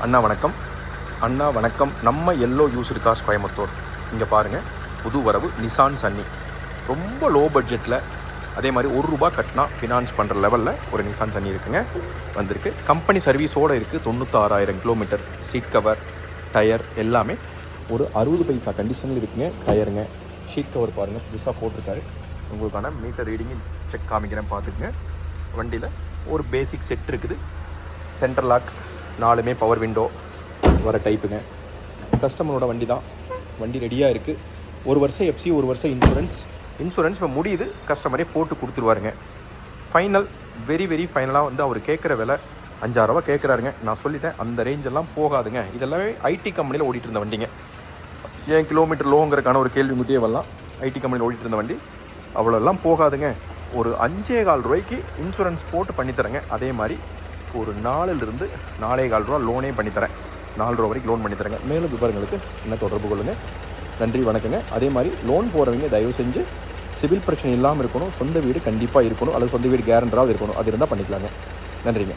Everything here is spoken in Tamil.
அண்ணா வணக்கம். அண்ணா வணக்கம். நம்ம எல்லோ யூஸ்டு கார்ஸ் கோயம்புத்தூர். இங்கே பாருங்கள், புது வரவு நிசான் சன்னி. ரொம்ப லோ பட்ஜெட்டில், அதே மாதிரி ₹1 கட்டினா ஃபினான்ஸ் பண்ணுற லெவலில் ஒரு நிசான் சன்னி இருக்குங்க. வந்திருக்கு. கம்பெனி சர்வீஸோடு இருக்குது. 96,000 கிலோமீட்டர். சீட் கவர், டயர் எல்லாமே ஒரு 60 பைசா கண்டிஷனில் இருக்குங்க. டயருங்க, ஷீட் கவர் பாருங்கள், புதுசாக போட்டிருக்காரு. உங்களுக்கான மீட்டர் ரீடிங்கு செக் காமிக்கிறேன், பார்த்துக்குங்க. வண்டியில் ஒரு பேசிக் செட் இருக்குது. சென்ட்ரல் லாக், 4 பவர் விண்டோ வர டைப்புங்க. கஸ்டமரோட வண்டி தான். வண்டி ரெடியாக இருக்குது. 1 வருஷம் எஃப்சி, 1 வருஷம் இன்சூரன்ஸ் இப்போ முடியுது. கஸ்டமரே போட்டு கொடுத்துருவாருங்க. ஃபைனல், வெரி ஃபைனலாக அவர் கேட்குற விலை ₹5,000 கேட்குறாருங்க. நான் சொல்லிட்டேன், அந்த ரேஞ்செல்லாம் போகாதுங்க. இதெல்லாமே ஐடி கம்பெனியில் ஓடிட்டு இருந்த வண்டிங்க. ஏன் கிலோமீட்டர் லோங்கிறதுக்கான ஒரு கேள்வி முட்டியே வரலாம். ஐடி கம்பெனியில் ஓடிட்டு இருந்த வண்டி, அவ்வளோலாம் போகாதுங்க. ஒரு ₹5,400 இன்சூரன்ஸ் போட்டு பண்ணித்தரேங்க. அதே மாதிரி ஒரு 4லிருந்து ₹4,400 லோனே பண்ணித்தரேன். ₹4 வரைக்கும் லோன் பண்ணித்தரேங்க. மேலும் விவரங்களுக்கு என்ன தொடர்பு கொள்ளுங்கள். நன்றி, வணக்கங்க. அதே மாதிரி லோன் போகிறவங்க தயவு செஞ்சு சிவில் பிரச்சனை இல்லாமல் இருக்கணும். சொந்த வீடு கண்டிப்பாக இருக்கணும், அல்லது சொந்த வீடு கேரண்டராக இருக்கணும். அது இருந்தால் பண்ணிக்கலாங்க. நன்றிங்க.